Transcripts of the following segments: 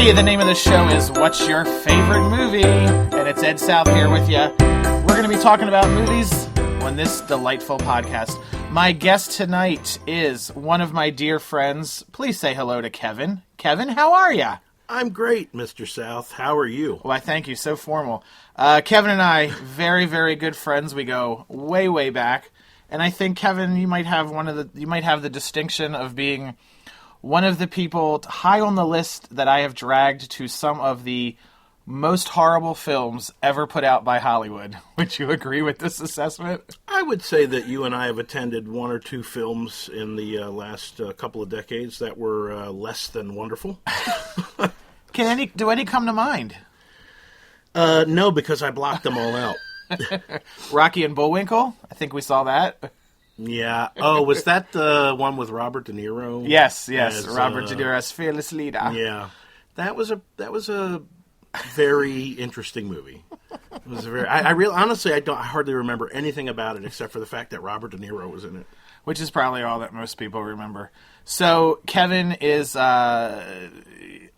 Hey, the name of the show is What's Your Favorite Movie? And it's Ed South here with you. We're going to be talking about movies on this delightful podcast. My guest tonight is one of my dear friends. Please say hello to Kevin. Kevin, how are you? I'm great, Mr. South. How are you? Well, I thank you. So formal. Kevin and I, very, very good friends. We go way, way back. And I think, Kevin, you might have the distinction of being one of the people high on the list that I have dragged to some of the most horrible films ever put out by Hollywood. Would you agree with this assessment? I would say that you and I have attended one or two films in the last couple of decades that were less than wonderful. Do any come to mind? No, because I blocked them all out. Rocky and Bullwinkle? I think we saw that. Yeah. Oh, was that the one with Robert De Niro? Yes. Robert De Niro as fearless leader. Yeah. That was a very interesting movie. It was a very. Honestly, I hardly remember anything about it except for the fact that Robert De Niro was in it. Which is probably all that most people remember. So Kevin is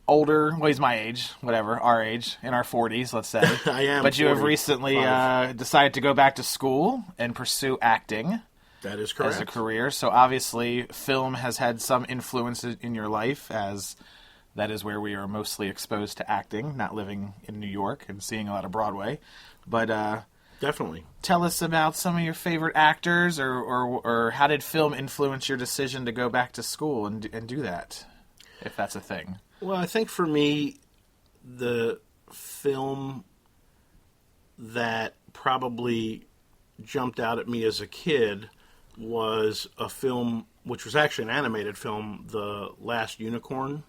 older. Well, he's my age, whatever, our age, in our 40s, let's say. I am. But you have recently decided to go back to school and pursue acting. That is correct. As a career. So obviously, film has had some influence in your life, as that is where we are mostly exposed to acting, not living in New York and seeing a lot of Broadway. But definitely. Tell us about some of your favorite actors, or how did film influence your decision to go back to school and do that, if that's a thing. Well, I think for me, the film that probably jumped out at me as a kid was a film, which was actually an animated film, The Last Unicorn.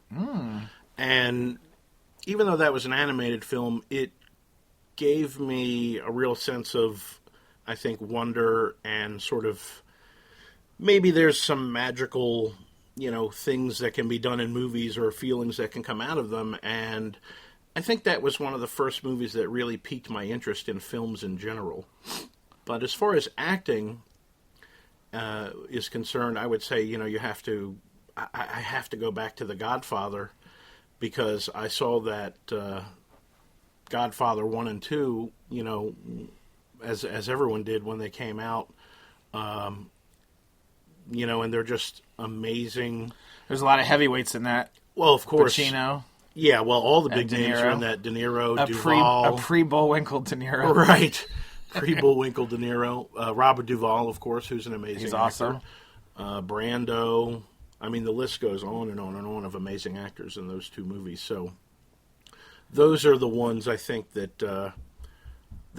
And even though that was an animated film, it gave me a real sense of, I think, wonder and sort of, maybe there's some magical, things that can be done in movies or feelings that can come out of them. And I think that was one of the first movies that really piqued my interest in films in general. But as far as acting is concerned, I would say, I have to go back to The Godfather, because I saw that Godfather 1 and 2, as everyone did when they came out, and they're just amazing. There's a lot of heavyweights in that. Well, of course. Pacino. Yeah, well, all the big names are in that. De Niro, A Duvall. pre-Bullwinkle De Niro. Right. Pre-Bullwinkle De Niro. Robert Duvall, of course, who's an amazing He's actor. Awesome. Brando. I mean, the list goes on and on and on of amazing actors in those two movies. So those are the ones I think that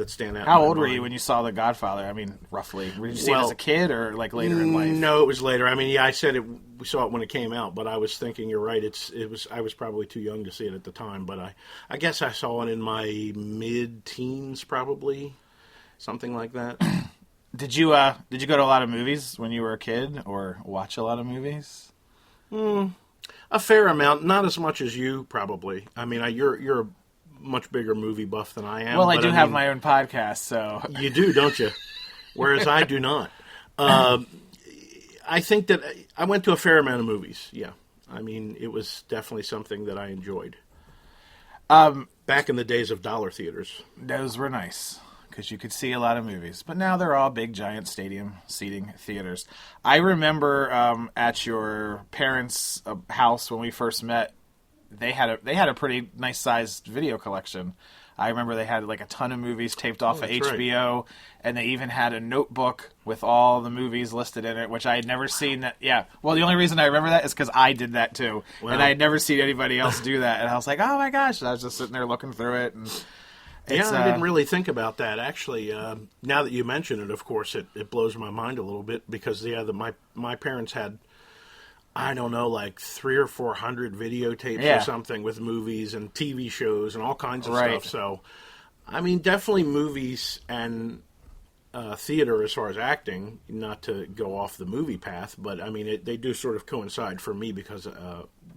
stand out. How old were you when you saw The Godfather? I mean, roughly. Did you see it as a kid or like later in life? No, it was later. I mean, yeah, I said we saw it when it came out, but I was thinking, you're right. I was probably too young to see it at the time, but I guess I saw it in my mid-teens, probably. Something like that. Did you go to a lot of movies when you were a kid, or watch a lot of movies? A fair amount, not as much as you probably. I mean, you're a much bigger movie buff than I am. Well, I do have my own podcast, so you do, don't you? Whereas I do not. I think that I went to a fair amount of movies. Yeah, I mean, it was definitely something that I enjoyed. Back in the days of dollar theaters, those were nice, because you could see a lot of movies. But now they're all big, giant stadium seating theaters. I remember at your parents' house when we first met, they had a pretty nice-sized video collection. I remember they had like a ton of movies taped off of HBO, right. And they even had a notebook with all the movies listed in it, which I had never seen. That. Yeah, well, the only reason I remember that is because I did that too, wow. And I had never seen anybody else do that. And I was like, oh my gosh! And I was just sitting there looking through it, and I didn't really think about that, actually. Now that you mention it, of course, it blows my mind a little bit, because my parents had, I don't know, like 300 or 400 videotapes or something with movies and TV shows and all kinds of stuff. So, I mean, definitely movies and theater as far as acting, not to go off the movie path, but I mean, they do sort of coincide for me because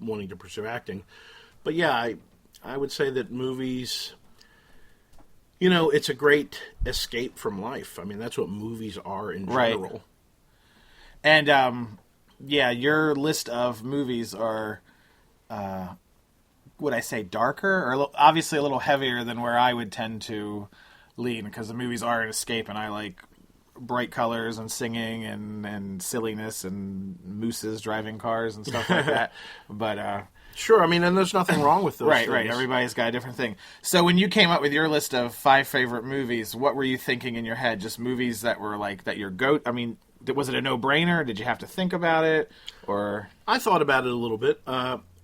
wanting to pursue acting. But yeah, I would say that movies, it's a great escape from life. I mean, that's what movies are in general. Right. And, yeah, your list of movies are would I say, darker, or obviously a little heavier than where I would tend to lean, because the movies are an escape, and I like bright colors and singing and silliness and mooses driving cars and stuff like that. But sure, I mean, and there's nothing wrong with those right, things. right. Everybody's got a different thing. So when you came up with your list of 5 favorite movies, what were you thinking in your head? Just movies that were like that your goat? I mean, was it a no-brainer? Did you have to think about it? Or I thought about it a little bit.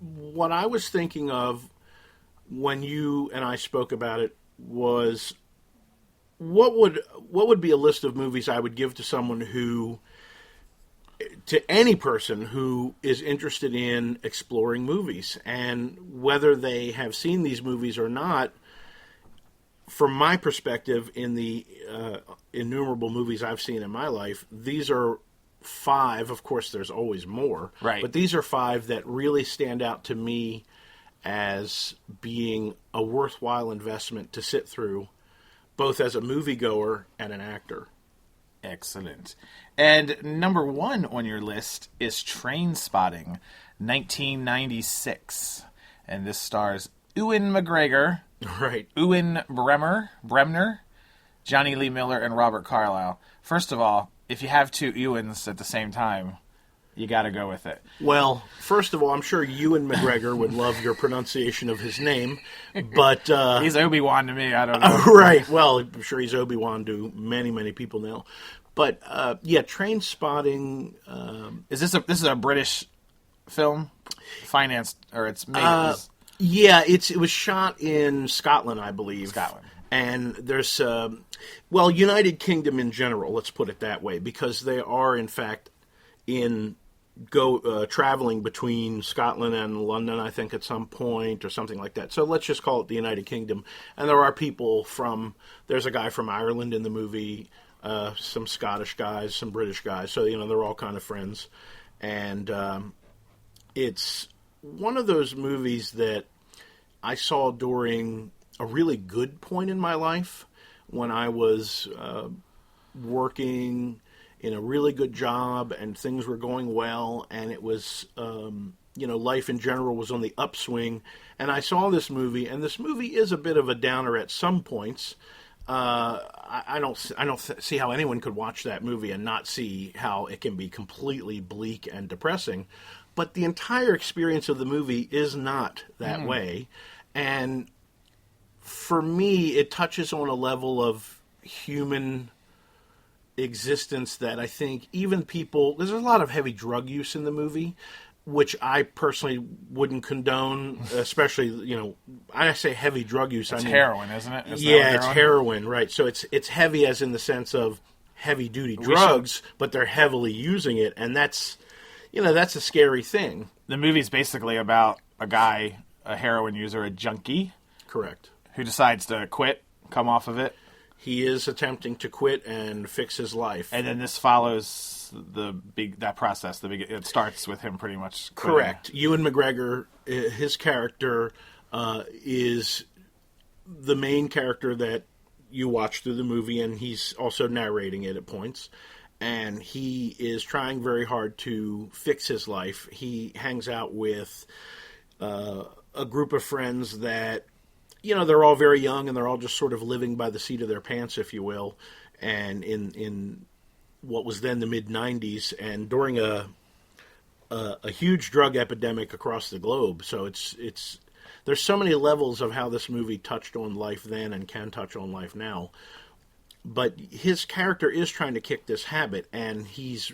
What I was thinking of when you and I spoke about it was what would be a list of movies I would give to someone to any person who is interested in exploring movies, and whether they have seen these movies or not. From my perspective, in the innumerable movies I've seen in my life, these are 5. Of course, there's always more, right? But these are 5 that really stand out to me as being a worthwhile investment to sit through, both as a moviegoer and an actor. Excellent. And number 1 on your list is Trainspotting, 1996. And this stars Ewan McGregor, right? Ewan Bremner, Johnny Lee Miller, and Robert Carlyle. First of all, if you have 2 Ewans at the same time, you got to go with it. Well, first of all, I'm sure Ewan McGregor would love your pronunciation of his name, but he's Obi-Wan to me. I don't know. Right. Well, I'm sure he's Obi-Wan to many, many people now. But yeah, Trainspotting. This is a British film, financed, or it's made? Yeah, it was shot in Scotland, I believe. Scotland. And there's United Kingdom in general. Let's put it that way, because they are in fact traveling between Scotland and London, I think, at some point or something like that. So let's just call it the United Kingdom. And there are people there's a guy from Ireland in the movie, some Scottish guys, some British guys. So, they're all kind of friends. And it's one of those movies that I saw during a really good point in my life when I was working in a really good job and things were going well, and it was, life in general was on the upswing. And I saw this movie, and this movie is a bit of a downer at some points. I don't see how anyone could watch that movie and not see how it can be completely bleak and depressing. But the entire experience of the movie is not that way. And for me, it touches on a level of human existence that I think even people... There's a lot of heavy drug use in the movie, which I personally wouldn't condone, especially, I say heavy drug use. It's heroin, isn't it? It's heroin, right. So it's heavy as in the sense of heavy-duty drugs, but they're heavily using it, and that's a scary thing. The movie's basically about a guy, a heroin user, a junkie. Correct. Who decides to quit, come off of it. He is attempting to quit and fix his life. And then this follows that process. It starts with him pretty much quitting. Correct. Ewan McGregor, his character is the main character that you watch through the movie, and he's also narrating it at points. And he is trying very hard to fix his life. He hangs out with a group of friends that, they're all very young, and they're all just sort of living by the seat of their pants, if you will. And in what was then the mid-'90s, and during a huge drug epidemic across the globe. So there's so many levels of how this movie touched on life then and can touch on life now. But his character is trying to kick this habit, and he's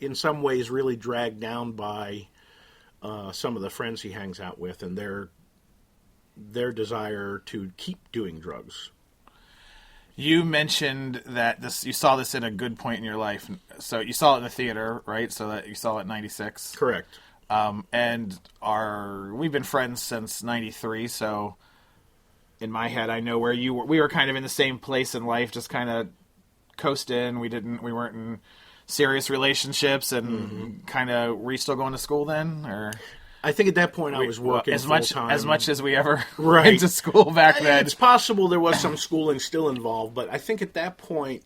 in some ways really dragged down by some of the friends he hangs out with and their desire to keep doing drugs. You mentioned that you saw this in a good point in your life. So you saw it in the theater, right? So that you saw it in 96? Correct. And we've been friends since 93, so in my head I know where you were. We were kind of in the same place in life, just kind of coasting. We weren't in serious relationships, and kind of, were you still going to school then, or? I think at that point I was working full-time. As much as we ever went to school back then. It's possible there was some schooling still involved, but I think at that point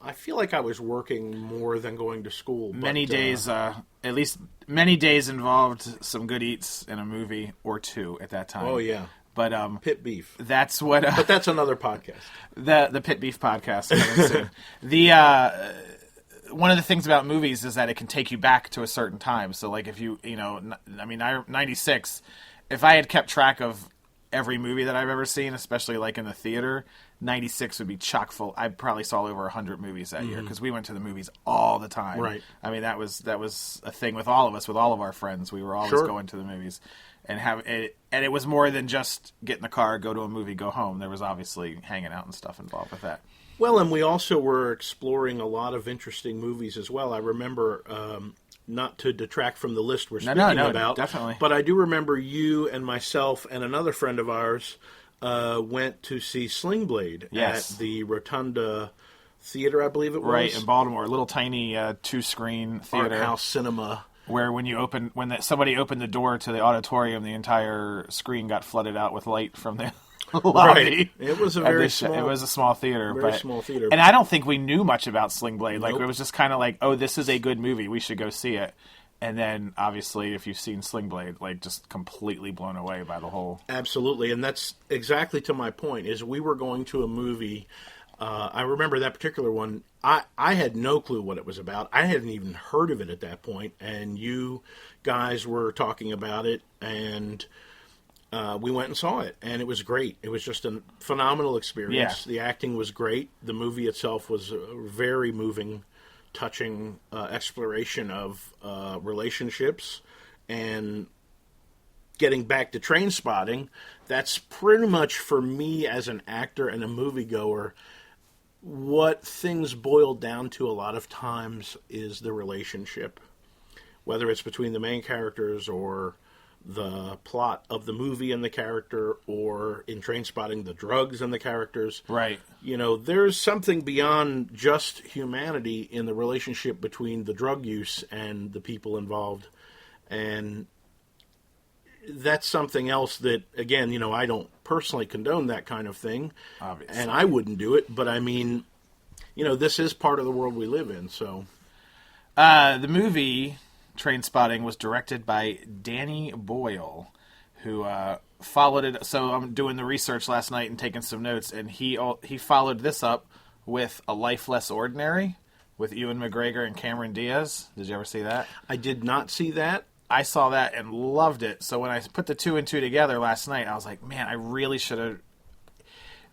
I feel like I was working more than going to school. Many days, at least many days involved some good eats in a movie or two at that time. Oh, yeah. But Pit beef. That's what. But that's another podcast. The Pit Beef podcast coming soon. The one of the things about movies is that it can take you back to a certain time. So, like, if I mean, 96. If I had kept track of every movie that I've ever seen, especially like in the theater, 96 would be chock full. I probably saw over 100 movies that year because we went to the movies all the time. Right. I mean, that was a thing with all of us, with all of our friends. We were always going to the movies. And it was more than just get in the car, go to a movie, go home. There was obviously hanging out and stuff involved with that. Well, and we also were exploring a lot of interesting movies as well. I remember, not to detract from the list we're speaking about, definitely. But I do remember you and myself and another friend of ours went to see Sling Blade at the Rotunda Theater, I believe it was. Right, in Baltimore. A little tiny 2-screen theater. Art house cinema. Where when somebody opened the door to the auditorium, the entire screen got flooded out with light from the lobby. Right. It was a small theater. Small theater. And I don't think we knew much about Sling Blade. Like, it was just kind of like, oh, this is a good movie. We should go see it. And then, obviously, if you've seen Sling Blade, like, just completely blown away by the whole... Absolutely. And that's exactly to my point, is we were going to a movie... I remember that particular one. I had no clue what it was about. I hadn't even heard of it at that point, and you guys were talking about it, and we went and saw it, and it was great. It was just a phenomenal experience. Yeah. The acting was great. The movie itself was a very moving, touching exploration of relationships, and getting back to Trainspotting, that's pretty much for me as an actor and a moviegoer. What things boil down to a lot of times is the relationship, whether it's between the main characters or the plot of the movie and the character, or in Trainspotting, the drugs and the characters. Right. You know, there's something beyond just humanity in the relationship between the drug use and the people involved. And that's something else that, again, you know, I don't personally condone that kind of thing. Obviously. And I wouldn't do it, but I mean, you know, this is part of the world we live in, so. The movie Trainspotting was directed by Danny Boyle, who followed it. So I'm doing the research last night and taking some notes, and he followed this up with A Life Less Ordinary with Ewan McGregor and Cameron Diaz. Did you ever see that? I did not see that. I saw that and loved it. So when I put the two and two together last night, I was like, man, I really should have.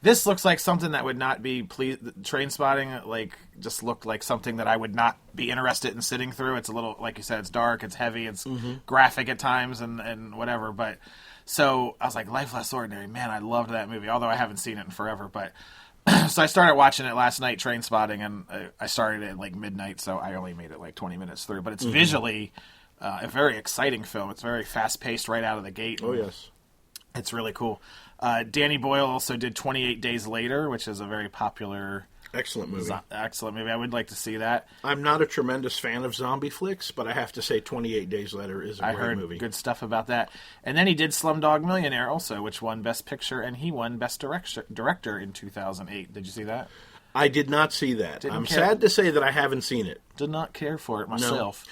This looks like something that would not be Trainspotting. Like, just looked like something that I would not be interested in sitting through. It's a little, like you said, it's dark, it's heavy, it's graphic at times, and whatever. But so I was like, Life Less Ordinary. Man, I loved that movie, although I haven't seen it in forever. But so I started watching it last night, Trainspotting, and I started at like midnight, so I only made it like 20 minutes through. But it's visually a very exciting film. It's very fast-paced right out of the gate. Oh, yes. It's really cool. Danny Boyle also did 28 Days Later, which is a very popular... Excellent movie. Excellent movie. I would like to see that. I'm not a tremendous fan of zombie flicks, but I have to say 28 Days Later is a great movie. I heard good stuff about that. And then he did Slumdog Millionaire also, which won Best Picture, and he won Best Director in 2008. Did you see that? I did not see that. I'm sad to say that I haven't seen it. Did not care for it myself.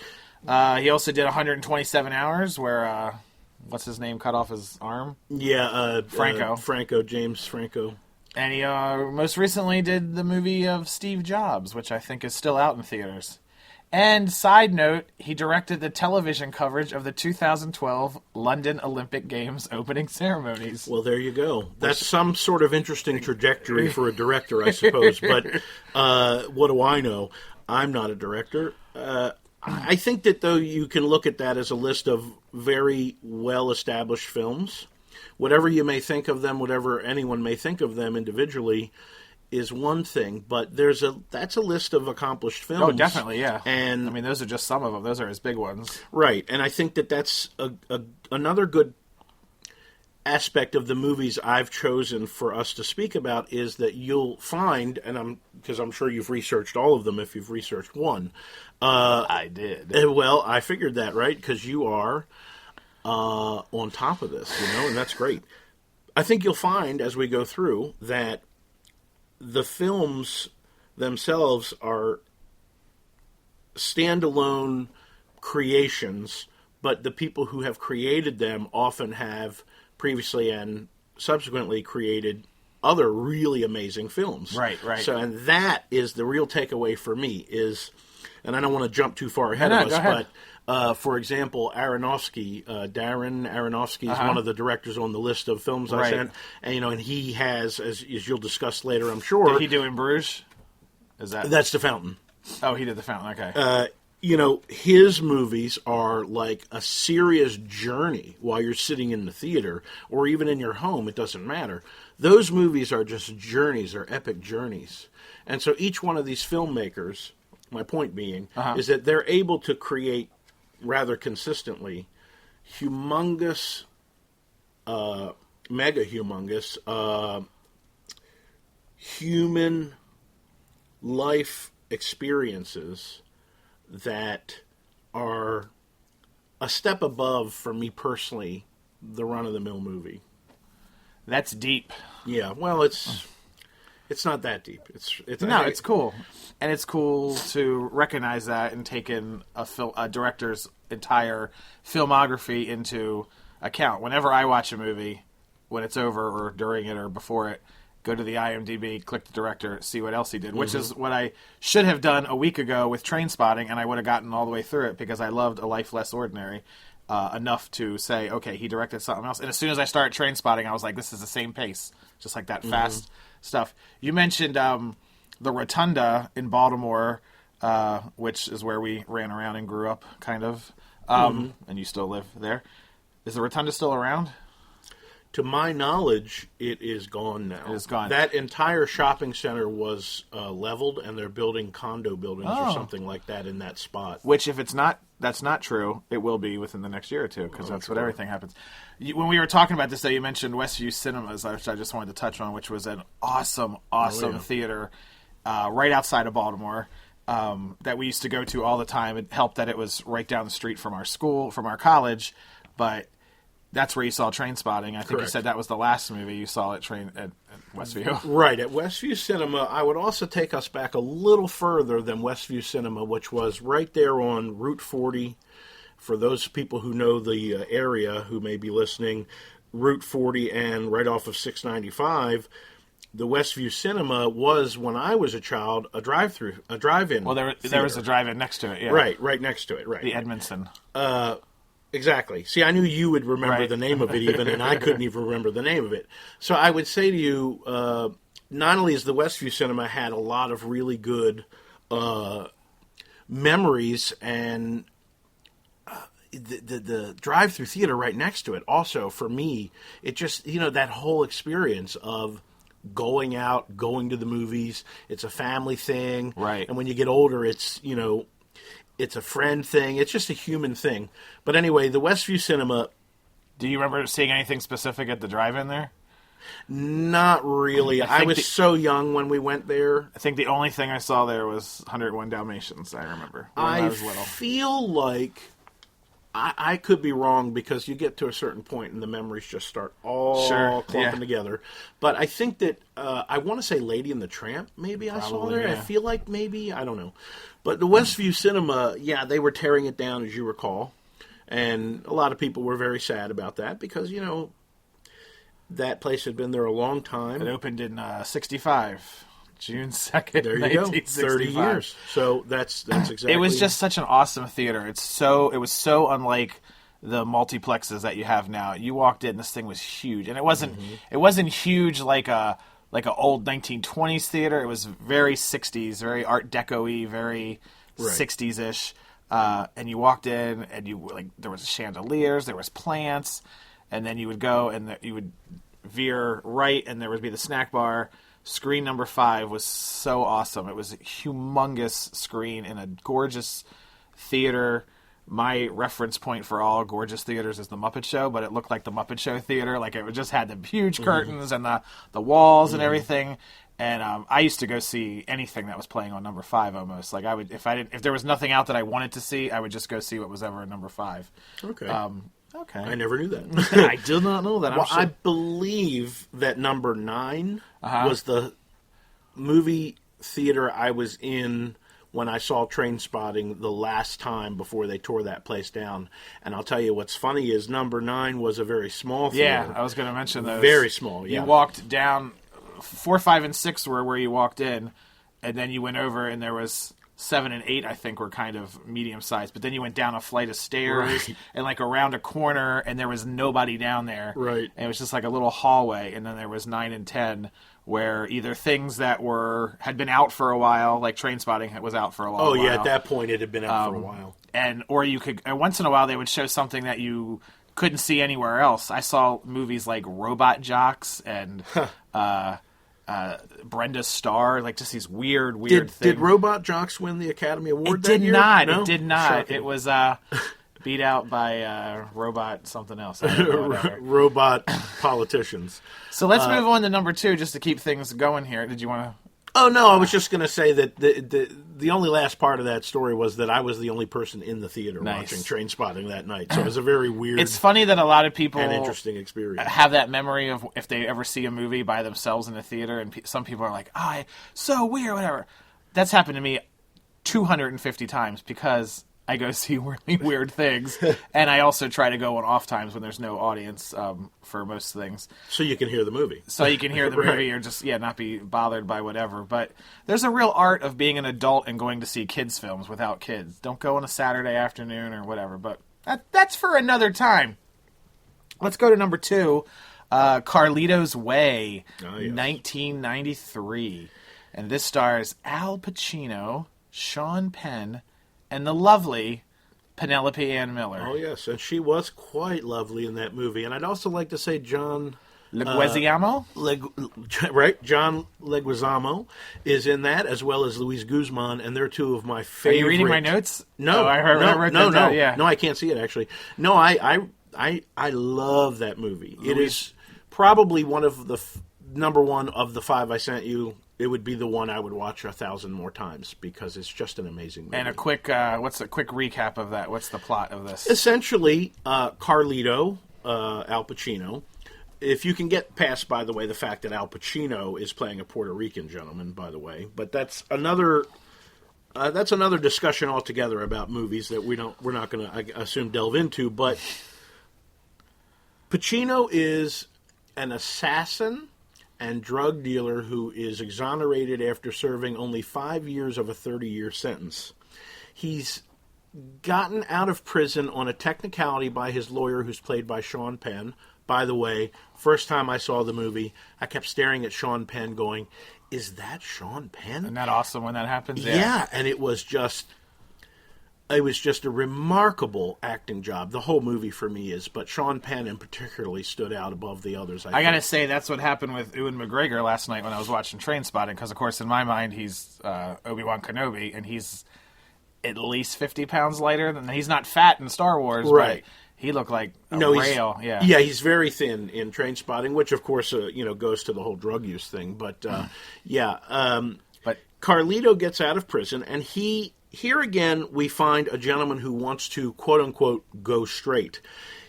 No. He also did 127 Hours, where... what's his name? Cut off his arm? Yeah, Franco. James Franco. And he most recently did the movie of Steve Jobs, which I think is still out in theaters. And side note, he directed the television coverage of the 2012 London Olympic Games opening ceremonies. Well, there you go. That's some sort of interesting trajectory for a director, I suppose. But what do I know? I'm not a director. I think that, though, you can look at that as a list of very well-established films. Whatever you may think of them, whatever anyone may think of them individually, is one thing. But that's a list of accomplished films. Oh, definitely, yeah. And I mean, those are just some of them. Those are his big ones. Right, and I think that that's another good aspect of the movies I've chosen for us to speak about is that you'll find, and because I'm sure you've researched all of them if you've researched one. I did. Well, I figured that, right? Because you are on top of this, and that's great. I think you'll find as we go through that the films themselves are standalone creations, but the people who have created them often have previously and subsequently created other really amazing films. Right. So, and that is the real takeaway for me is, and I don't want to jump too far ahead of go us, ahead. but for example, Aronofsky, Darren Aronofsky is one of the directors on the list of films I Right. sent, and and he has, as you'll discuss later, I'm sure. Did he do In Bruges? Is that? That's The Fountain. Oh, he did The Fountain. Okay. His movies are like a serious journey while you're sitting in the theater or even in your home. It doesn't matter. Those movies are just journeys. They're epic journeys. And so each one of these filmmakers, my point being, is that they're able to create rather consistently humongous, mega humongous, human life experiences that are a step above, for me personally, the run-of-the-mill movie. That's deep. Yeah, well, it's not that deep. It's cool, and it's cool to recognize that and take in a director's entire filmography into account. Whenever I watch a movie, when it's over or during it or before it, go to the IMDb, click the director, see what else he did, which is what I should have done a week ago with Trainspotting, and I would have gotten all the way through it because I loved A Life Less Ordinary enough to say, okay, he directed something else. And as soon as I started Trainspotting, I was like, this is the same pace, just like that fast stuff. You mentioned the Rotunda in Baltimore, which is where we ran around and grew up, kind of, and you still live there. Is the Rotunda still around? To my knowledge, it is gone now. It is gone. That entire shopping center was leveled, and they're building condo buildings or something like that in that spot. Which, if that's not true, it will be within the next year or two, because that's what everything happens. When we were talking about this, though, you mentioned Westview Cinemas, which I just wanted to touch on, which was an awesome theater right outside of Baltimore that we used to go to all the time. It helped that it was right down the street from our school, from our college, but that's where you saw Trainspotting. I think Correct. you said that was the last movie you saw at Westview. Right, at Westview Cinema. I would also take us back a little further than Westview Cinema, which was right there on Route 40. For those people who know the area who may be listening, Route 40 and right off of 695, the Westview Cinema was, when I was a child, a drive-in. Well, there was a drive-in next to it, yeah. Right next to it, right. The Edmondson. Exactly. See, I knew you would remember the name of it even, and I couldn't even remember the name of it. So I would say to you, not only is the Westview Cinema had a lot of really good memories, and the drive-through theater right next to it also, for me, it just, that whole experience of going out, going to the movies, it's a family thing. Right. And when you get older, it's, it's a friend thing. It's just a human thing. But anyway, the Westview Cinema... Do you remember seeing anything specific at the drive-in there? Not really. I was so young when we went there. I think the only thing I saw there was 101 Dalmatians, I remember. When I was little. Feel like... I could be wrong, because you get to a certain point and the memories just start all clumping together. But I think that, I want to say Lady and the Tramp, maybe I saw there. Yeah. I feel like maybe, I don't know. But the Westview Cinema, they were tearing it down, as you recall. And a lot of people were very sad about that, because, that place had been there a long time. It opened in 65. June 2nd, there you go, 30 years. So that's exactly. It was just such an awesome theater. It was so unlike the multiplexes that you have now. You walked in, this thing was huge, and it wasn't huge like a old 1920s theater. It was very 60s, very Art Deco-y, very 60s-ish. And you walked in, and there was chandeliers, there was plants, and then you would go and you would veer right, and there would be the snack bar. Screen number 5 was so awesome. It was a humongous screen in a gorgeous theater. My reference point for all gorgeous theaters is the Muppet Show, but it looked like the Muppet Show theater. Like, it just had the huge curtains and the walls and everything. And I used to go see anything that was playing on number 5 almost. Like, I would, if there was nothing out that I wanted to see, I would just go see what was ever in number 5. Okay. Okay. I never knew that. I did not know that. Well, I believe that number 9 was the movie theater I was in when I saw Trainspotting the last time before they tore that place down. And I'll tell you what's funny is number 9 was a very small theater. Yeah, I was going to mention those. Very small, yeah. You walked down, 4, 5, and 6 were where you walked in, and then you went over and there was 7 and 8, I think, were kind of medium sized. But then you went down a flight of stairs and like around a corner, and there was nobody down there. Right. And it was just like a little hallway, and then there was 9 and 10 where either things that had been out for a while, like Trainspotting was out for a while. Oh yeah, at that point it had been out for a while. Or you could, once in a while they would show something that you couldn't see anywhere else. I saw movies like Robot Jocks and Brenda Starr, like just these weird things. Did Robot Jocks win the Academy Award that year? No? It did not. Shocking. It was beat out by Robot something else. I don't know, whatever. Robot politicians. So let's move on to number 2 just to keep things going here. Did you want to... Oh, no, I was just going to say that the only last part of that story was that I was the only person in the theater watching Trainspotting that night. So it was a very weird... It's funny that a lot of people... and interesting experience. ...have that memory of if they ever see a movie by themselves in the theater, and some people are like, so weird, whatever. That's happened to me 250 times because I go see really weird things, and I also try to go on off times when there's no audience for most things. So you can hear the movie. So you can hear the movie or just, not be bothered by whatever. But there's a real art of being an adult and going to see kids' films without kids. Don't go on a Saturday afternoon or whatever, but that's for another time. Let's go to number 2, Carlito's Way, 1993. And this stars Al Pacino, Sean Penn, and the lovely Penelope Ann Miller. Oh, yes, and she was quite lovely in that movie. And I'd also like to say John... Leguizamo? John Leguizamo is in that, as well as Luis Guzman, and they're two of my favorite... Are you reading my notes? No, I wrote that down, yeah. No, I can't see it, actually. No, I love that movie. It is probably one of the... number 1 of the 5 I sent you. It would be the one I would watch 1,000 more times because it's just an amazing movie. And what's a quick recap of that? What's the plot of this? Essentially, Carlito, Al Pacino. If you can get past, by the way, the fact that Al Pacino is playing a Puerto Rican gentleman, by the way, but that's another discussion altogether about movies that we're not going to, I assume, delve into. But Pacino is an assassin and drug dealer who is exonerated after serving only 5 years of a 30-year sentence. He's gotten out of prison on a technicality by his lawyer, who's played by Sean Penn. By the way, first time I saw the movie, I kept staring at Sean Penn going, is that Sean Penn? Isn't that awesome when that happens? Yeah, and it was just a remarkable acting job. The whole movie for me is, but Sean Penn in particularly stood out above the others. I got to say, that's what happened with Ewan McGregor last night when I was watching Trainspotting, because, of course, in my mind, he's Obi-Wan Kenobi, and he's at least 50 pounds lighter. He's not fat in Star Wars, right. But he looked like a rail. Yeah, he's very thin in Trainspotting, which, of course, goes to the whole drug use thing. But, but Carlito gets out of prison, and here again, we find a gentleman who wants to, quote-unquote, go straight.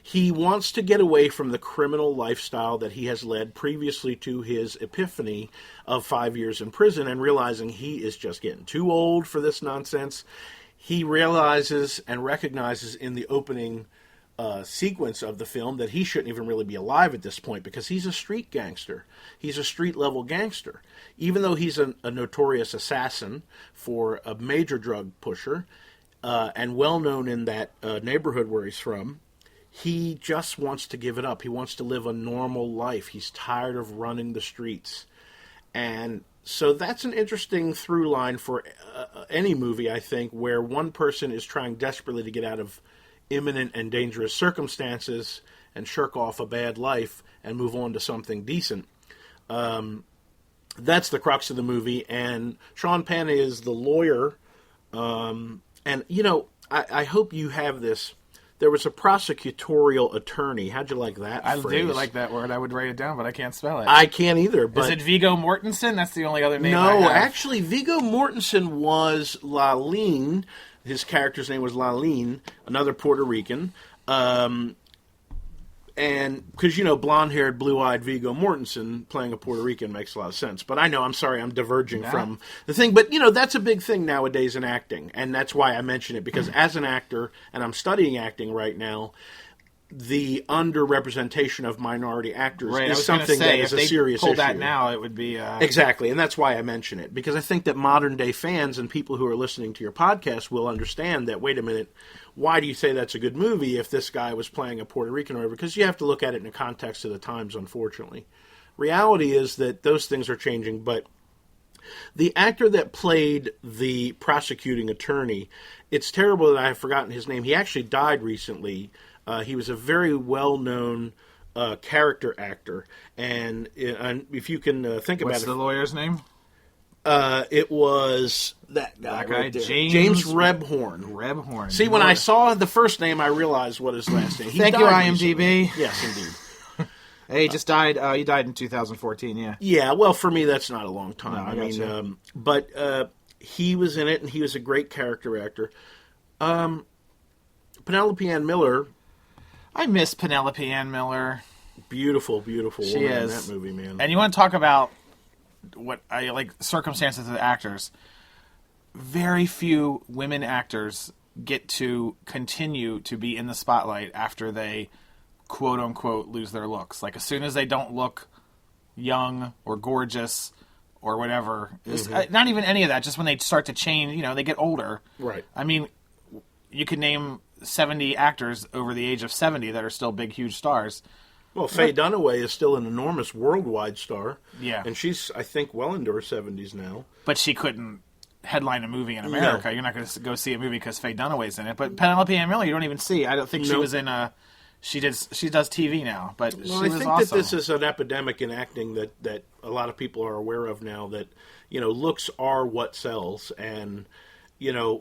He wants to get away from the criminal lifestyle that he has led previously to his epiphany of 5 years in prison and realizing he is just getting too old for this nonsense. He realizes and recognizes in the opening sequence of the film that he shouldn't even really be alive at this point because he's a street gangster. He's a street-level gangster. Even though he's a notorious assassin for a major drug pusher and well-known in that neighborhood where he's from, he just wants to give it up. He wants to live a normal life. He's tired of running the streets. And so that's an interesting through line for any movie, I think, where one person is trying desperately to get out of imminent and dangerous circumstances and shirk off a bad life and move on to something decent. That's the crux of the movie, and Sean Penn is the lawyer. And, I hope you have this. There was a prosecutorial attorney. How'd you like that phrase? I do like that word. I would write it down, but I can't spell it. I can't either. But is it Viggo Mortensen? That's the only other name I have. No, actually, Viggo Mortensen was Laline. His character's name was Laline, another Puerto Rican. And And because, blonde-haired, blue-eyed Viggo Mortensen playing a Puerto Rican makes a lot of sense. But I know, I'm sorry, I'm diverging from the thing. But, that's a big thing nowadays in acting. And that's why I mention it. Because as an actor, and I'm studying acting right now, the underrepresentation of minority actors is something that is a serious issue. If they pulled that now, it would be... Exactly, and that's why I mention it. Because I think that modern-day fans and people who are listening to your podcast will understand that, wait a minute, why do you say that's a good movie if this guy was playing a Puerto Rican or whatever? Because you have to look at it in the context of the times, unfortunately. Reality is that those things are changing, but the actor that played the prosecuting attorney, it's terrible that I have forgotten his name. He actually died recently. He was a very well-known character actor, and if you can think about it... What's the lawyer's name? It was that guy right there. James Rebhorn. Rebhorn. See, when I saw the first name, I realized what his last name. Thank you, IMDb. Recently. Yes, indeed. He just died. He died in 2014. Yeah. Yeah. Well, for me, that's not a long time. No, but he was in it, and he was a great character actor. Penelope Ann Miller. I miss Penelope Ann Miller. Beautiful, beautiful she woman is. in that movie, man. And you want to talk about what I like circumstances of actors. Very few women actors get to continue to be in the spotlight after they quote unquote lose their looks. Like as soon as they don't look young or gorgeous or whatever, not even any of that, just when they start to change, they get older. Right. I mean, you could name 70 actors over the age of 70 that are still big, huge stars. Well, Faye Dunaway is still an enormous worldwide star. Yeah. And she's, I think, well into her 70s now. But she couldn't headline a movie in America. No. You're not going to go see a movie because Faye Dunaway's in it. But Penelope Ann Miller, you don't even see. I don't think she was in a... She does TV now, but she was awesome. I think that this is an epidemic in acting that a lot of people are aware of now, that, looks are what sells. And,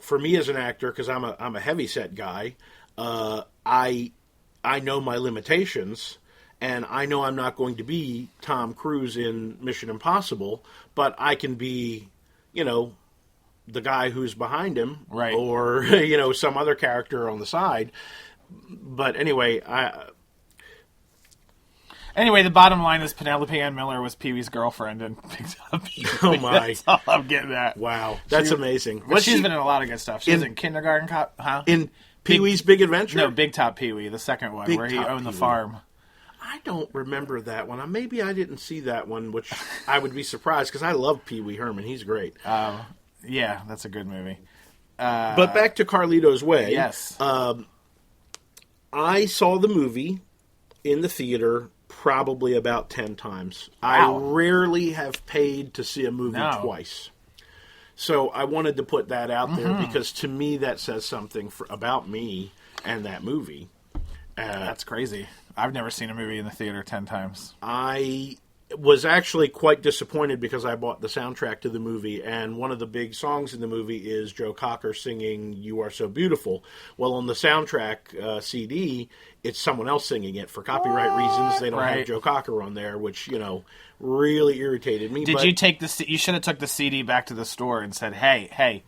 for me as an actor, because I'm a heavyset guy, I know my limitations. And I know I'm not going to be Tom Cruise in Mission Impossible, but I can be, the guy who's behind him, right? Or some other character on the side. But anyway, the bottom line is Penelope Ann Miller was Pee-wee's girlfriend and picked up Pee-wee. Oh my! That's all I'm getting at. Wow, that's amazing. But she's been in a lot of good stuff. She was in Kindergarten Cop, huh? In Pee-wee's Big Adventure? No, Big Top Pee-wee, the second one, where he owned the farm. I don't remember that one. Maybe I didn't see that one, which I would be surprised because I love Pee Wee Herman. He's great. Yeah, that's a good movie. But back to Carlito's Way. Yes. I saw the movie in the theater probably about 10 times. Wow. I rarely have paid to see a movie twice. So I wanted to put that out there because to me that says something about me and that movie. That's crazy. I've never seen a movie in the theater 10 times. I was actually quite disappointed because I bought the soundtrack to the movie, and one of the big songs in the movie is Joe Cocker singing You Are So Beautiful. Well, on the soundtrack CD, it's someone else singing it. For copyright reasons, they don't have Joe Cocker on there, which, really irritated me. Did you take you should have took the CD back to the store and said, hey,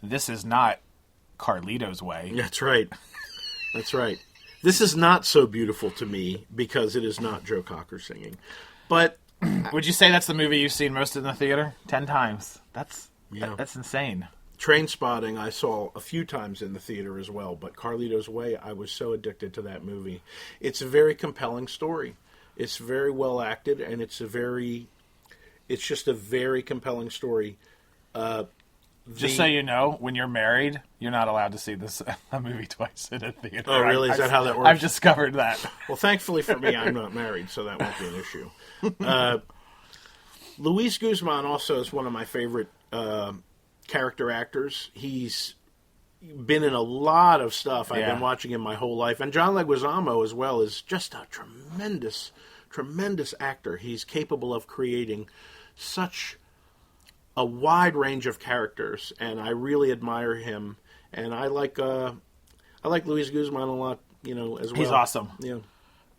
this is not Carlito's Way. That's right. That's right. This is not so beautiful to me because it is not Joe Cocker singing. But would you say that's the movie you've seen most in the theater? 10 times. That's insane. Trainspotting I saw a few times in the theater as well, but Carlito's Way, I was so addicted to that movie. It's a very compelling story. It's very well acted, and it's just a very compelling story. Just so you know, when you're married, you're not allowed to see a movie twice in a theater. Oh, really? Is that how that works? I've discovered that. Well, thankfully for me, I'm not married, so that won't be an issue. Luis Guzman also is one of my favorite character actors. He's been in a lot of stuff. I've been watching him my whole life. And John Leguizamo as well is just a tremendous, tremendous actor. He's capable of creating such a wide range of characters, and I really admire him. And I like Luis Guzman a lot, as well. He's awesome. Yeah.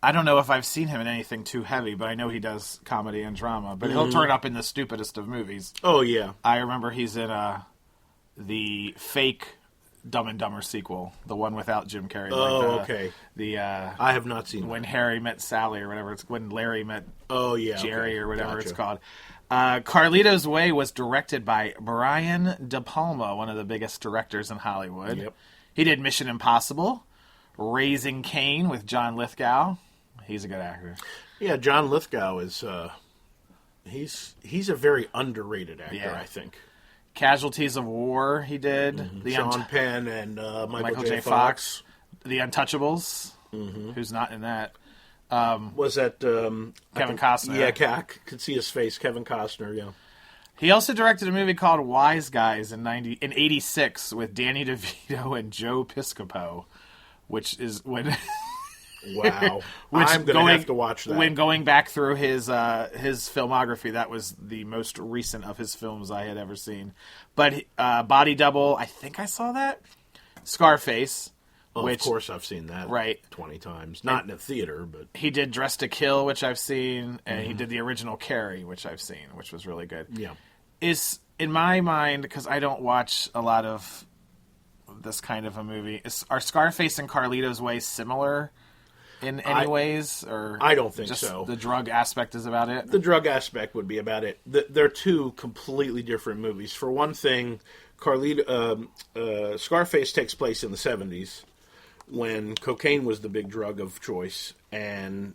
I don't know if I've seen him in anything too heavy, but I know he does comedy and drama. But he'll turn up in the stupidest of movies. Oh, yeah. I remember he's in the fake Dumb and Dumber sequel, the one without Jim Carrey. Oh, okay. I have not seen When that. Harry Met Sally or whatever. It's when Larry met Jerry or whatever Gotcha. it's called. Carlito's Way was directed by Brian De Palma, one of the biggest directors in Hollywood. Yep. He did Mission Impossible, Raising Cain with John Lithgow. He's a good actor. Yeah, John Lithgow is he's a very underrated actor, I think. Casualties of War he did. Mm-hmm. Sean Penn and Michael J. Fox. The Untouchables. Mm-hmm. Who's not in that? Was that Kevin Costner. Yeah, I could see his face. Kevin Costner, yeah. He also directed a movie called Wise Guys in '86 with Danny DeVito and Joe Piscopo, which is when Wow. I'm going to have to watch that. When going back through his filmography, that was the most recent of his films I had ever seen. But Body Double, I think I saw that. Scarface. Of course I've seen that 20 times. Not in a theater, but... He did Dress to Kill, which I've seen, and he did the original Carrie, which I've seen, which was really good. Yeah. Is, in my mind, because I don't watch a lot of this kind of a movie, are Scarface and Carlito's Way similar in any ways? Or I don't think just so. The drug aspect is about it? The drug aspect would be about it. They're two completely different movies. For one thing, Scarface takes place in the 70s, when cocaine was the big drug of choice, and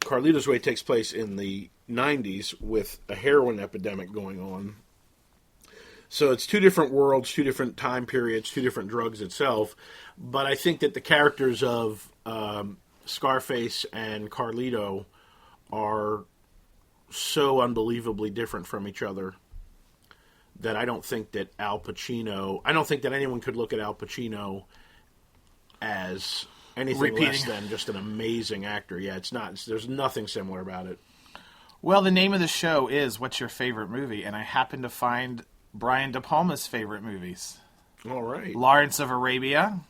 Carlito's Way takes place in the 90s with a heroin epidemic going on. So it's two different worlds, two different time periods, two different drugs itself. But I think that the characters of Scarface and Carlito are so unbelievably different from each other that I don't think that I don't think that anyone could look at Al Pacino as anything less than just an amazing actor. Yeah, it's not. There's nothing similar about it. Well, the name of the show is What's Your Favorite Movie? And I happened to find Brian De Palma's favorite movies. All right. Lawrence of Arabia.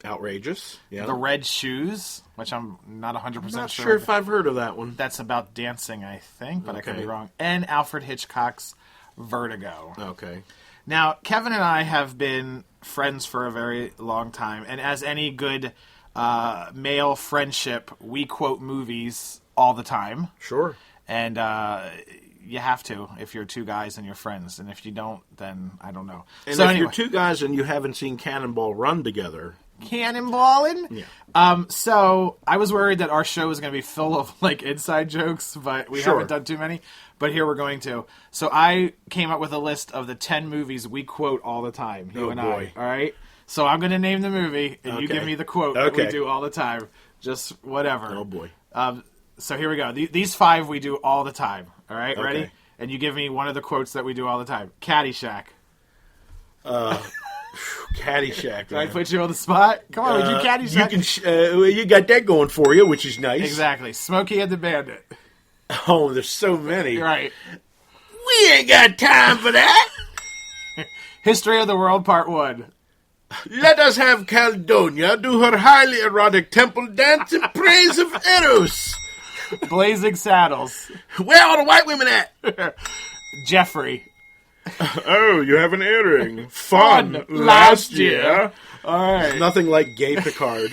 Outrageous. Yeah. The Red Shoes, which I'm not 100% I'm not sure. sure if I've heard of that one. That's about dancing, I think, but I could be wrong. And Alfred Hitchcock's Vertigo. Okay. Now, Kevin and I have been friends for a very long time, and as any good male friendship, we quote movies all the time. Sure. And you have to if you're two guys and you're friends, and if you don't, then I don't know. And so if anyway, you're two guys and you haven't seen Cannonball Run together... Cannonballing? Yeah. So I was worried that our show was going to be full of like inside jokes, but we haven't done too many. But here we're going to. So I came up with a list of the 10 movies we quote all the time. You and I. All right. So I'm going to name the movie, and you give me the quote that we do all the time. Just whatever. Oh boy. So here we go. These 5 we do all the time. All right. Okay. Ready? And you give me one of the quotes that we do all the time. Caddyshack. Caddyshack. Did I put you on the spot? Come on, would you Caddyshack? You got that going for you, which is nice. Exactly. Smokey and the Bandit. Oh, there's so many. Right. We ain't got time for that. History of the World Part 1. Let us have Caledonia do her highly erotic temple dance in praise of Eros. Blazing Saddles. Where are the white women at? Jeffrey. Oh, you have an earring. Fun. Last year. All right. Nothing like gay Picard.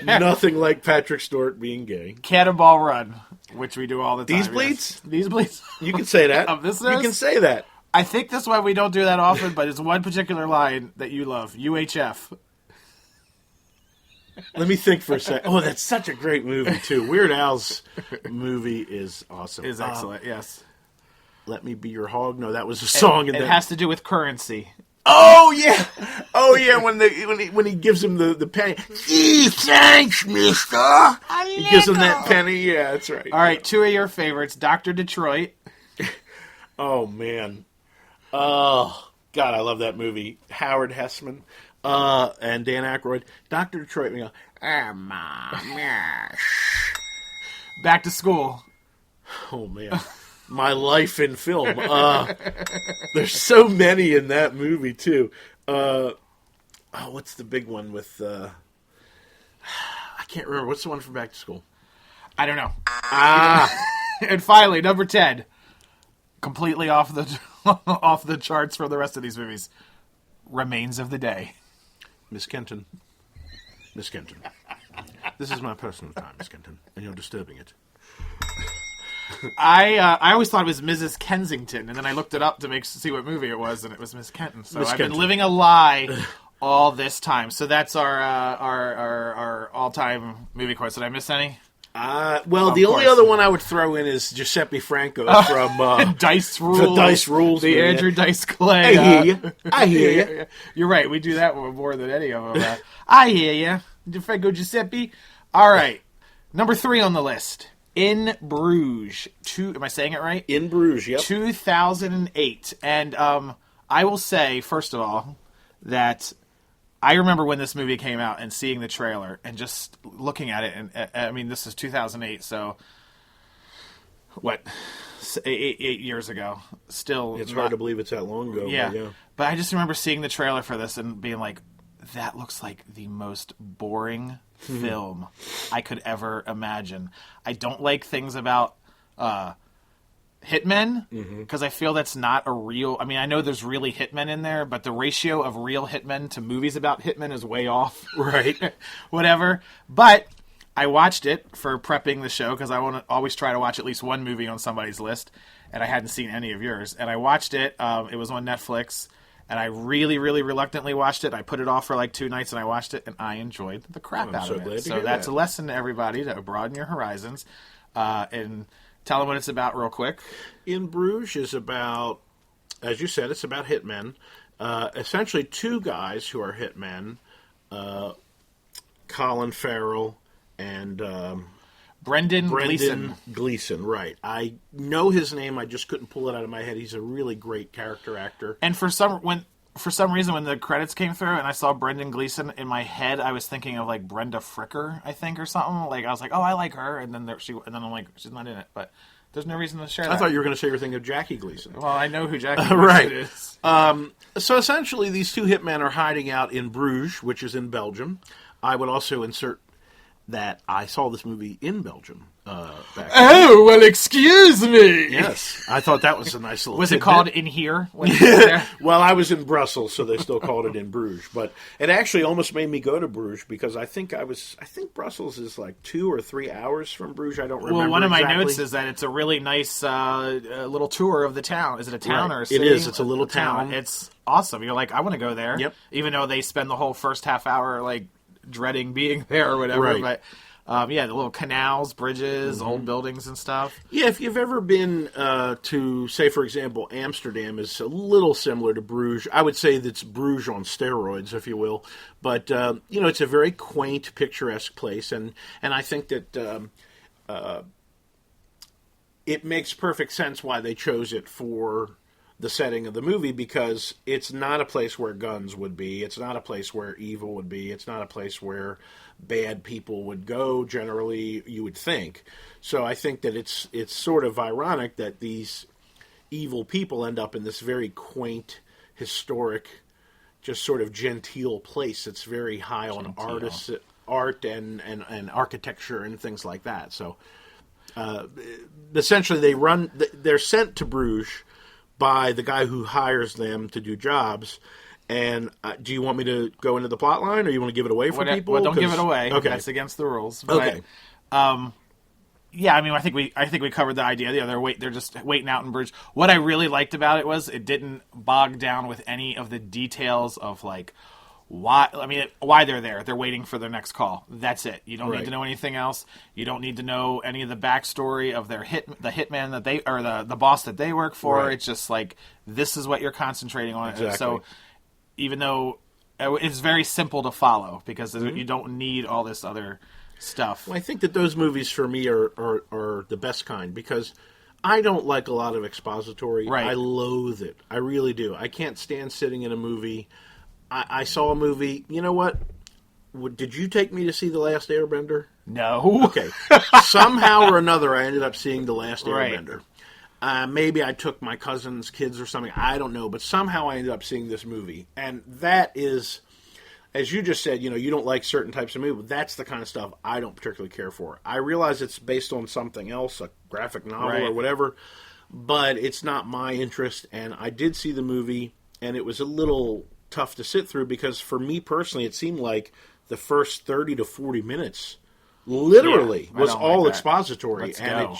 Nothing like Patrick Stewart being gay. Cannonball Run, which we do all the time. These bleeds? Yes. These bleeds. You can say that. Of this you can say that. I think that's why we don't do that often, but it's one particular line that you love. UHF. Let me think for a second. Oh, that's such a great movie, too. Weird Al's movie is awesome. Is excellent, yes. Let Me Be Your Hog. No, that was a song. It has to do with currency. Oh, yeah. Oh, yeah, when he gives him the penny. Gee, thanks, mister. He gives him that penny. Yeah, that's right. All right, 2 of your favorites. Dr. Detroit. Oh, man. Oh, God, I love that movie. Howard Hessman and Dan Aykroyd. Dr. Detroit, we go, Mom, yes. Back to School. Oh, man. My life in film. There's so many in that movie, too. What's the big one with... I can't remember. What's the one from Back to School? I don't know. And finally, number 10. Completely off the charts for the rest of these movies. remains of the day. Miss Kenton. Miss Kenton. This is my personal time, Miss Kenton, and you're disturbing it. I always thought it was Mrs. Kensington, and then I looked it up to see what movie it was, and it was Miss Kenton. So I've been living a lie all this time. So that's our all-time movie quotes. Did I miss any? Well, the only other one I would throw in is Giuseppe Franco from Dice Rules. The Dice Rules. The Andrew Dice Clay. I hear you. You're right. We do that one more than any of them. I hear you. Franco Giuseppe. All right. Number 3 on the list. In Bruges. Am I saying it right? In Bruges, yep. 2008. And I will say, first of all, that I remember when this movie came out and seeing the trailer and just looking at it. And I mean, this is 2008, so what? 8 years ago. Still, it's hard to believe it's that long ago. Yeah. But I just remember seeing the trailer for this and being like, that looks like the most boring film I could ever imagine. I don't like things about hitmen because I feel that's not a real... I mean, I know there's really hitmen in there, but the ratio of real hitmen to movies about hitmen is way off. Right. Whatever. But I watched it for prepping the show because I want to always try to watch at least one movie on somebody's list, and I hadn't seen any of yours. And I watched it. It was on Netflix. And I really, really reluctantly watched it. I put it off for like 2 nights, and I watched it, and I enjoyed the crap out of it. So that's a lesson to everybody to broaden your horizons. And tell them what it's about real quick. In Bruges is about, as you said, it's about hitmen. Essentially 2 guys who are hitmen, Colin Farrell and... Brendan Gleeson, right. I know his name, I just couldn't pull it out of my head. He's a really great character actor. And for some reason, when the credits came through and I saw Brendan Gleeson, in my head, I was thinking of like Brenda Fricker, I think, or something. Like I was like, oh, I like her, and then I'm like, she's not in it, but there's no reason to share that. I thought you were going to say you were thinking of Jackie Gleason. Well, I know who Jackie Gleason is. So essentially, these 2 hitmen are hiding out in Bruges, which is in Belgium. I would also insert that I saw this movie in Belgium back then. Oh, well, excuse me. Yes, I thought that was a nice little Was tidbit. it called In Here? When you were there? Well, I was in Brussels, so they still called it in Bruges. But it actually almost made me go to Bruges because I think Brussels is like 2 or 3 hours from Bruges. I don't remember. Well, one of my exactly. notes is that it's a really nice little tour of the town. Is it a town or a city? It is. It's a little town. It's awesome. You're like, I want to go there. Yep. Even though they spend the whole first half hour like dreading being there or whatever. Right. But the little canals, bridges, old buildings and stuff. Yeah, if you've ever been to, say, for example, Amsterdam is a little similar to Bruges. I would say that's Bruges on steroids, if you will. But, it's a very quaint, picturesque place. And I think that it makes perfect sense why they chose it for the setting of the movie, because it's not a place where guns would be. It's not a place where evil would be. It's not a place where bad people would go, generally, you would think. So I think that it's sort of ironic that these evil people end up in this very quaint, historic, just sort of genteel place that's very high on art and architecture and things like that. So essentially they're sent to Bruges by the guy who hires them to do jobs. And do you want me to go into the plot line, or you want to give it away for people? Well, don't give it away. Okay, that's against the rules. But, okay. Yeah, I mean, I think we covered the idea. Yeah, they're just waiting out in Bruges. What I really liked about it was it didn't bog down with any of the details of like why they're there. They're waiting for their next call. That's it. You don't need to know anything else. You don't need to know any of the backstory of the hitman that they, or the boss that they work for. Right. It's just like, this is what you're concentrating on. Exactly. So even though it's very simple to follow, because you don't need all this other stuff. Well, I think that those movies for me are the best kind, because I don't like a lot of expository. Right. I loathe it. I really do. I can't stand sitting in a movie. I saw a movie. You know what? Did you take me to see The Last Airbender? No. Okay. Somehow or another, I ended up seeing The Last Airbender. Maybe I took my cousin's kids or something. I don't know. But somehow I ended up seeing this movie. And that is, as you just said, you don't like certain types of movies. That's the kind of stuff I don't particularly care for. I realize it's based on something else, a graphic novel or whatever, but it's not my interest. And I did see the movie, and it was a little tough to sit through because for me personally, it seemed like the first 30 to 40 minutes literally was all expository, and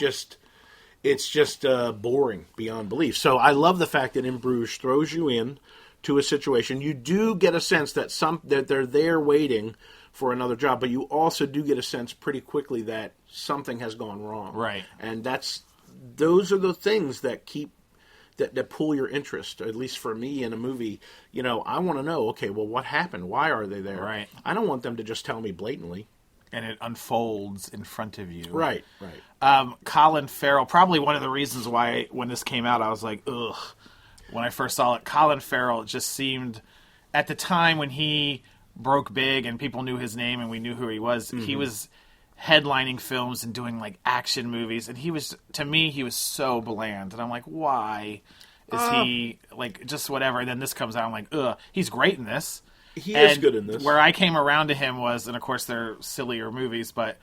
it's just boring beyond belief. So I love the fact that In Bruges throws you in to a situation. You do get a sense that that they're there waiting for another job, but you also do get a sense pretty quickly that something has gone wrong. Right. And those are the things that keep that pull your interest, at least for me in a movie. I want to know, okay, well, what happened? Why are they there? Right. I don't want them to just tell me blatantly. And it unfolds in front of you. Right, right. Colin Farrell, probably one of the reasons why when this came out, I was like, ugh. When I first saw it, Colin Farrell just seemed, at the time when he broke big and people knew his name and we knew who he was, he was headlining films and doing like action movies, and to me he was so bland, and I'm like, why is he like just whatever? And then this comes out, I'm like, ugh, he's great in this. He is good in this. Where I came around to him was, and of course they're sillier movies, but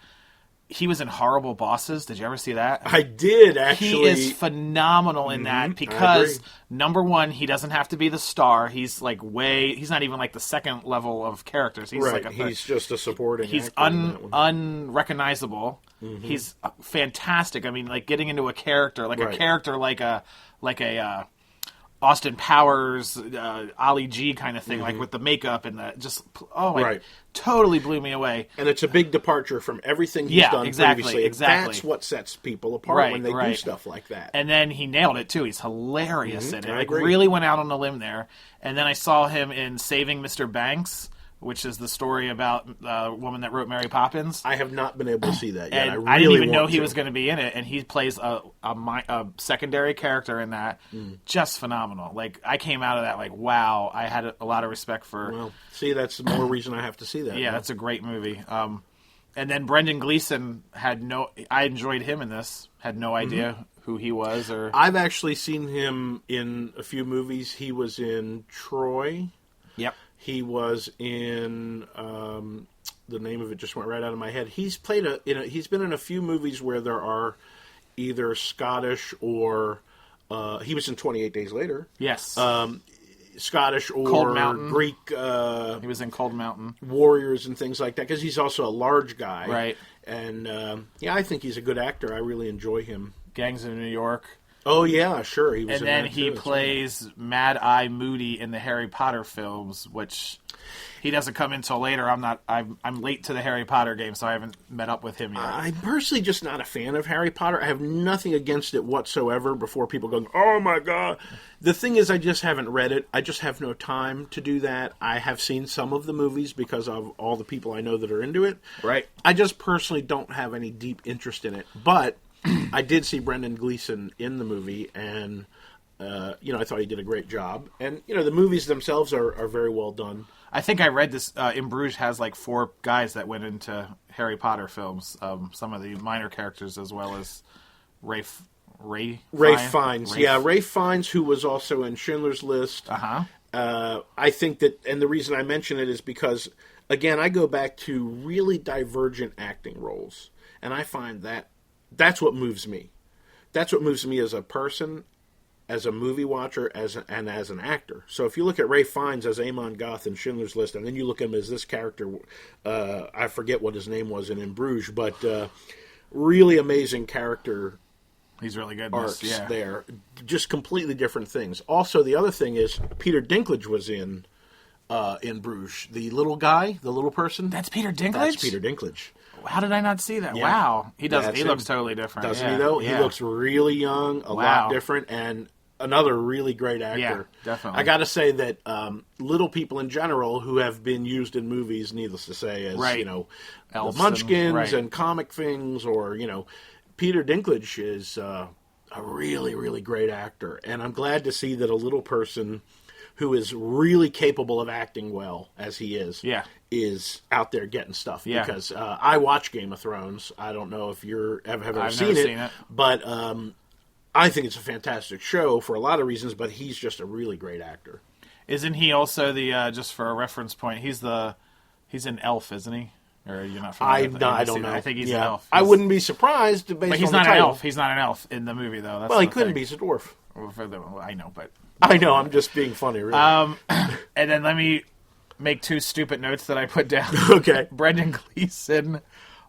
he was in Horrible Bosses. Did you ever see that? I did, actually. He is phenomenal in that because, number one, he doesn't have to be the star. He's like he's not even like the second level of characters. He's like he's just a supporting He's actor unrecognizable. He's fantastic. I mean, like getting into a character, like a character like a Austin Powers, Ali G kind of thing, like with the makeup and totally blew me away. And it's a big departure from everything he's done previously. Exactly. That's what sets people apart when they do stuff like that. And then he nailed it too. He's hilarious in it. Like really went out on a limb there. And then I saw him in Saving Mr. Banks, which is the story about a woman that wrote Mary Poppins. I have not been able to see that yet. And I didn't even know he was going to be in it, and he plays a secondary character in that. Just phenomenal. Like, I came out of that like, wow, I had a lot of respect for... Well, see, that's more reason I have to see that. Yeah, that's a great movie. And then Brendan Gleeson I enjoyed him in this, had no idea who he was. Or I've actually seen him in a few movies. He was in Troy. Yep. He was in the name of it just went right out of my head. He's played he's been in a few movies where there are either Scottish or he was in 28 Days Later. Yes. Scottish or Cold Mountain. Greek. He was in Cold Mountain. Warriors and things like that because he's also a large guy. Right. And I think he's a good actor. I really enjoy him. Gangs of New York. Oh yeah, sure. He was and then he plays Mad Eye Moody in the Harry Potter films, which he doesn't come in until later. I'm late to the Harry Potter game, so I haven't met up with him yet. I'm personally just not a fan of Harry Potter. I have nothing against it whatsoever. Before people go, oh my god. The thing is, I just haven't read it. I just have no time to do that. I have seen some of the movies because of all the people I know that are into it. Right. I just personally don't have any deep interest in it, but I did see Brendan Gleeson in the movie, and I thought he did a great job. And the movies themselves are very well done. I think I read this. In Bruges has like 4 guys that went into Harry Potter films. Some of the minor characters, as well as Ralph Fiennes. Yeah, Ralph Fiennes, who was also in Schindler's List. I think that, and the reason I mention it is because, again, I go back to really divergent acting roles, and I find that's what moves me. That's what moves me as a person, as a movie watcher, and as an actor. So if you look at Ralph Fiennes as Amon Goth in Schindler's List, and then you look at him as this character, I forget what his name was in Bruges, but really amazing character. He's really good. Arcs there, just completely different things. Also, the other thing is Peter Dinklage was in Bruges. The little guy, the little person. That's Peter Dinklage. That's Peter Dinklage. How did I not see that? Yeah. Wow, he does. He looks totally different, doesn't he? Though he looks really young, a lot different, and another really great actor. Yeah, definitely. I got to say that little people in general who have been used in movies, needless to say, as the Munchkins and comic things, or Peter Dinklage is a really, really great actor, and I'm glad to see that a little person who is really capable of acting well, as he is, is out there getting stuff. Yeah. Because I watch Game of Thrones. I don't know if have ever seen it, but I think it's a fantastic show for a lot of reasons, but he's just a really great actor. Isn't he also the, just for a reference point, he's an elf, isn't he? Or you're not familiar with I don't know. I think he's an elf. I wouldn't be surprised based on the title. He's not an elf in the movie, though. He couldn't be. He's a dwarf. I know, but I know, I'm just being funny, really. And then let me make 2 stupid notes that I put down. Okay. Brendan Gleeson,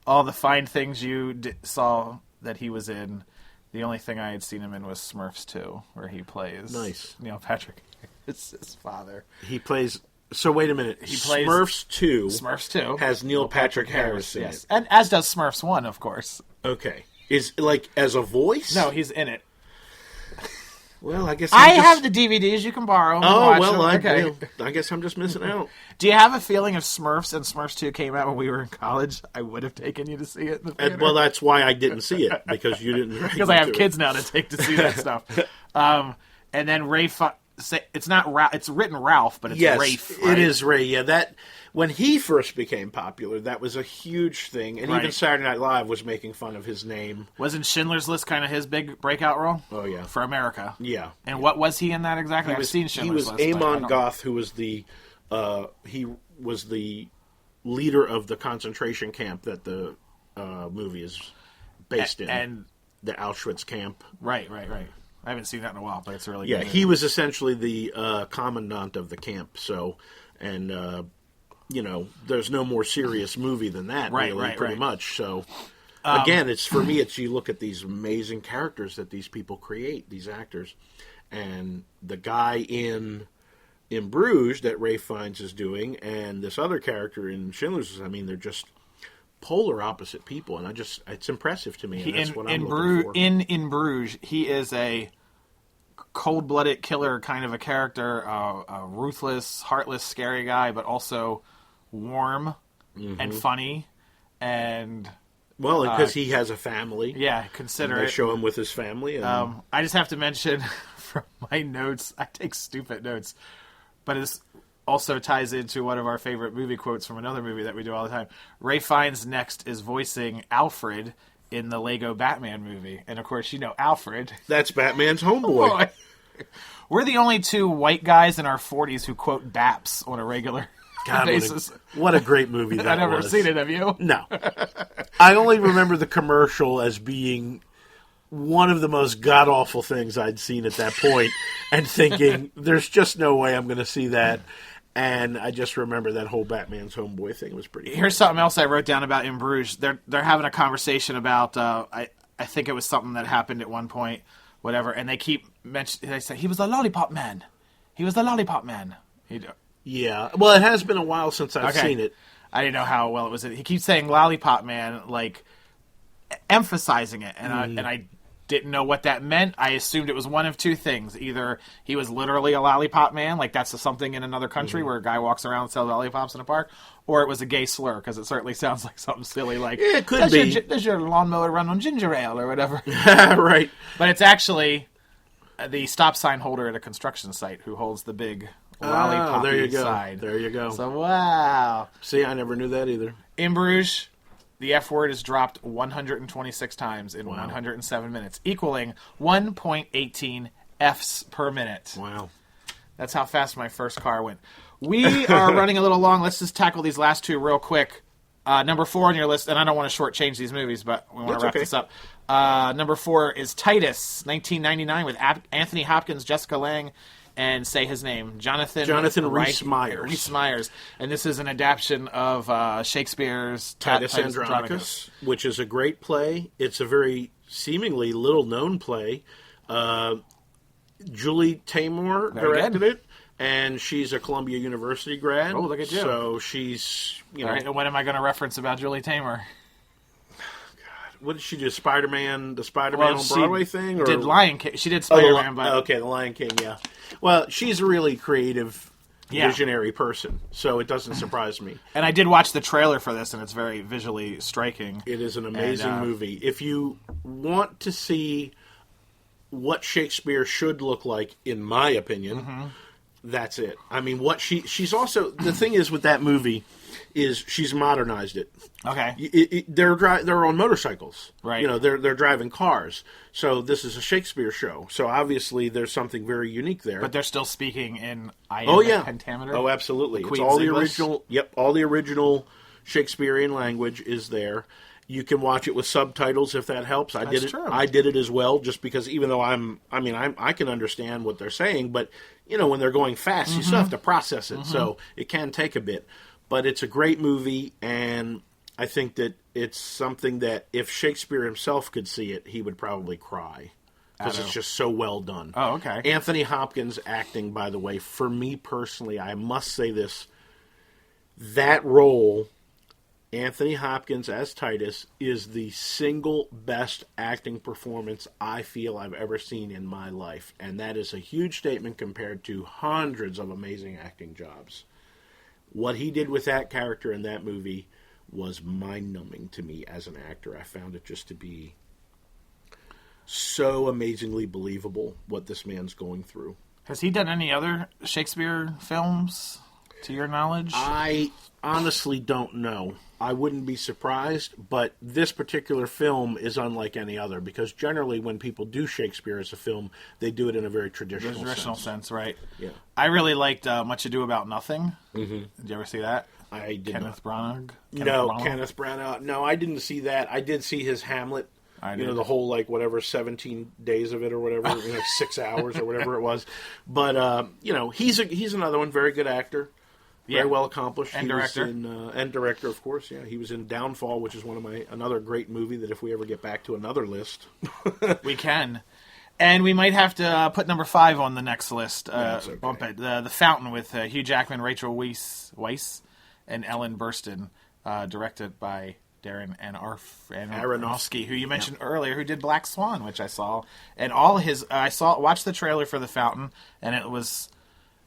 all the fine things you saw that he was in. The only thing I had seen him in was Smurfs 2, where he plays Neil Patrick Harris, his father. He plays... So wait a minute. He plays Smurfs 2. Smurfs 2 has Neil Patrick Harris in it. And as does Smurfs 1, of course. Okay. Is as a voice? No, he's in it. Well, I guess I have the DVDs you can borrow. I guess I'm just missing out. Do you have a feeling if Smurfs and Smurfs 2 came out when we were in college, I would have taken you to see it in the theater? Well, that's why I didn't see it, because you didn't. Because I have kids now to take to see that stuff. And then it's not it's written Ralph, but it's Rafe. Right? It is Ray. Yeah, that when he first became popular, that was a huge thing, and even Saturday Night Live was making fun of his name. Wasn't Schindler's List kind of his big breakout role? Oh yeah, for America. Yeah. And what was he in that exactly? I've seen Schindler's List. He was Amon Goth, who was the leader of the concentration camp that the movie is based in, and the Auschwitz camp. Right. I haven't seen that in a while, but it's a really good movie. He was essentially the commandant of the camp. So, and there's no more serious movie than that, pretty much. So, again, it's for me. It's you look at these amazing characters that these people create, these actors, and the guy in Bruges that Ray Fiennes is doing, and this other character in Schindler's. I mean, they're just polar opposite people, and it's impressive to me. And that's what I'm looking for. In Bruges, he is a cold-blooded killer kind of a character, a ruthless, heartless, scary guy, but also warm and funny, and because he has a family. Yeah, considerate. They show him with his family. And... I just have to mention from my notes, I take stupid notes, but it's also ties into one of our favorite movie quotes from another movie that we do all the time. Ray Fiennes next is voicing Alfred in the Lego Batman movie. And, of course, Alfred. That's Batman's homeboy. We're the only 2 white guys in our 40s who quote Baps on a regular basis. What a great movie that was. I've never seen it, have you? No. I only remember the commercial as being one of the most god-awful things I'd seen at that point and thinking, there's just no way I'm going to see that. And I just remember that whole Batman's homeboy thing was pretty. Here's something else I wrote down about In Bruges. They're having a conversation about I think it was something that happened at one point, whatever. And they keep mentioning. They say he was the lollipop man. He was the lollipop man. Yeah. Well, it has been a while since I've seen it. I didn't know how well it was. He keeps saying lollipop man, like emphasizing it, and I didn't know what that meant. I assumed it was one of 2 things. Either he was literally a lollipop man, like that's something in another country where a guy walks around and sells lollipops in a park, or it was a gay slur, because it certainly sounds like something silly, like, it could be. Does your lawnmower run on ginger ale, or whatever. Right. But it's actually the stop sign holder at a construction site who holds the big lollipop side. There you go. So, wow. See, I never knew that either. In Bruges, the F word is dropped 126 times in 107 minutes, equaling 1.18 Fs per minute. Wow. That's how fast my first car went. We are running a little long. Let's just tackle these last 2 real quick. Number 4 on your list, and I don't want to shortchange these movies, but we want to wrap this up. Number 4 is Titus, 1999, with Anthony Hopkins, Jessica Lange, and say his name, Jonathan Rhys-Meyers. Rhys-Meyers. And this is an adaptation of Shakespeare's Titus Andronicus, which is a great play. It's a very seemingly little-known play. Julie Taymor directed it, and she's a Columbia University grad. Oh, look at you. So she's, All right, and what am I going to reference about Julie Taymor? What did she do? Spider-Man on Broadway thing? Or? Did Lion King. She did Spider-Man. Okay, the Lion King, yeah. Well, she's a really creative, visionary person, so it doesn't surprise me. And I did watch the trailer for this, and it's very visually striking. It is an amazing movie. If you want to see what Shakespeare should look like, in my opinion, that's it. I mean, what she's also... The thing is with that movie is she's modernized it. Okay. They're on motorcycles. Right. They're driving cars. So this is a Shakespeare show. So obviously there's something very unique there. But they're still speaking in pentameter? Oh, absolutely. The it's all the original. Yep, all the original Shakespearean language is there. You can watch it with subtitles if that helps. I That's did it. true. I did it as well, just because even though I can understand what they're saying, but when they're going fast, you still have to process it, so it can take a bit. But it's a great movie, and I think that it's something that if Shakespeare himself could see it, he would probably cry because it's just so well done. Oh, okay. Anthony Hopkins acting, by the way, for me personally, I must say this: that role. Anthony Hopkins as Titus is the single best acting performance I feel I've ever seen in my life. And that is a huge statement compared to hundreds of amazing acting jobs. What he did with that character in that movie was mind-numbing to me as an actor. I found it just to be so amazingly believable what this man's going through. Has he done any other Shakespeare films, to your knowledge? I honestly don't know. I wouldn't be surprised, but this particular film is unlike any other, because generally when people do Shakespeare as a film, they do it in a very traditional sense. Right? Yeah. I really liked Much Ado About Nothing. Mm-hmm. Did you ever see that? I did Kenneth not. Branagh? Kenneth Branagh. No, I didn't see that. I did see his Hamlet. I did. The whole 17 days of it or whatever, 6 hours or whatever it was. But he's another one, very good actor. Very well accomplished. And director. And director, of course, yeah. He was in Downfall, which is another great movie that if we ever get back to another list. We can. And we might have to put number 5 on the next list. That's okay. Bump it. The Fountain with Hugh Jackman, Rachel Weisz, and Ellen Burstyn, directed by Darren Aronofsky, who you mentioned earlier, who did Black Swan, which I saw. And watched the trailer for The Fountain, and it was...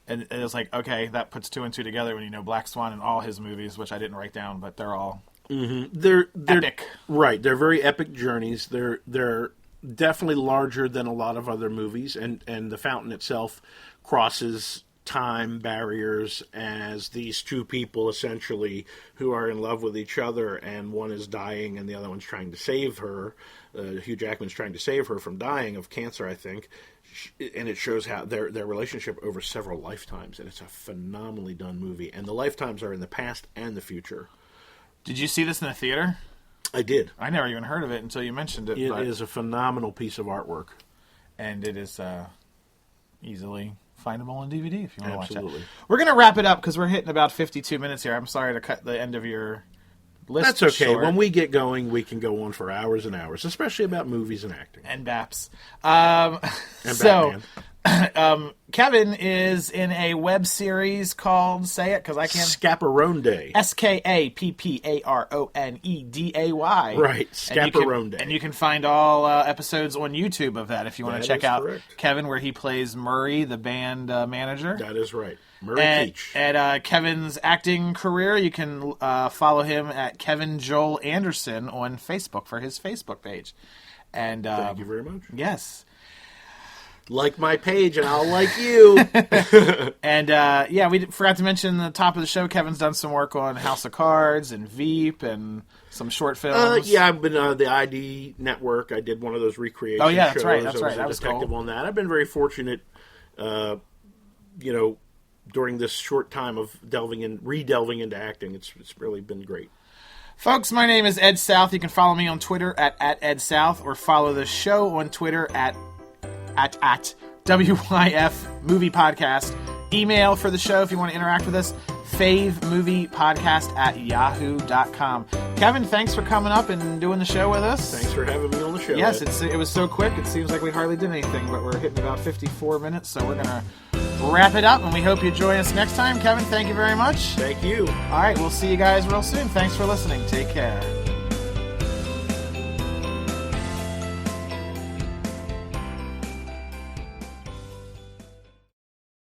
And it was like, okay, that puts 2 and 2 together when you know Black Swan and all his movies, which I didn't write down, but they're all they're epic. Right, they're very epic journeys. They're definitely larger than a lot of other movies, and The Fountain itself crosses time barriers as these two people essentially who are in love with each other, and one is dying and the other one's trying to save her. Hugh Jackman's trying to save her from dying of cancer, I think. And it shows how their relationship over several lifetimes, and it's a phenomenally done movie. And the lifetimes are in the past and the future. Did you see this in the theater? I did. I never even heard of it until you mentioned it. It is a phenomenal piece of artwork. And it is easily findable on DVD if you want to watch it. Absolutely. We're going to wrap it up because we're hitting about 52 minutes here. I'm sorry to cut the end of your list. That's okay. Short. When we get going, we can go on for hours and hours, especially about movies and acting. And BAPS. And so, Batman. Kevin is in a web series called, say it because I can't. Scapparonde. Skapparoneday. Right, Scapparonde. And you can find all episodes on YouTube of that if you want to check out correct. Kevin, where he plays Murray, the band manager. That is right. Murray Teach. At Kevin's acting career, you can follow him at Kevin Joel Anderson on Facebook for his Facebook page. And thank you very much. Yes. Like my page, and I'll like you. And, we forgot to mention at the top of the show, Kevin's done some work on House of Cards and Veep and some short films. I've been on the ID Network. I did one of those recreation shows. Oh, yeah, that's right. That's I was right. a detective on that. I've been very fortunate, during this short time of re-delving into acting. It's really been great. Folks, my name is Ed South. You can follow me on Twitter at Ed South, or follow the show on Twitter at WYF Movie Podcast. Email for the show if you want to interact with us, favemoviepodcast@yahoo.com. Kevin, thanks for coming up and doing the show with us. Thanks for having me on the show. Yes, it was so quick. It seems like we hardly did anything, but we're hitting about 54 minutes, so we're going to wrap it up, and we hope you join us next time. Kevin, thank you very much. Thank you. All right, we'll see you guys real soon. Thanks for listening. Take care.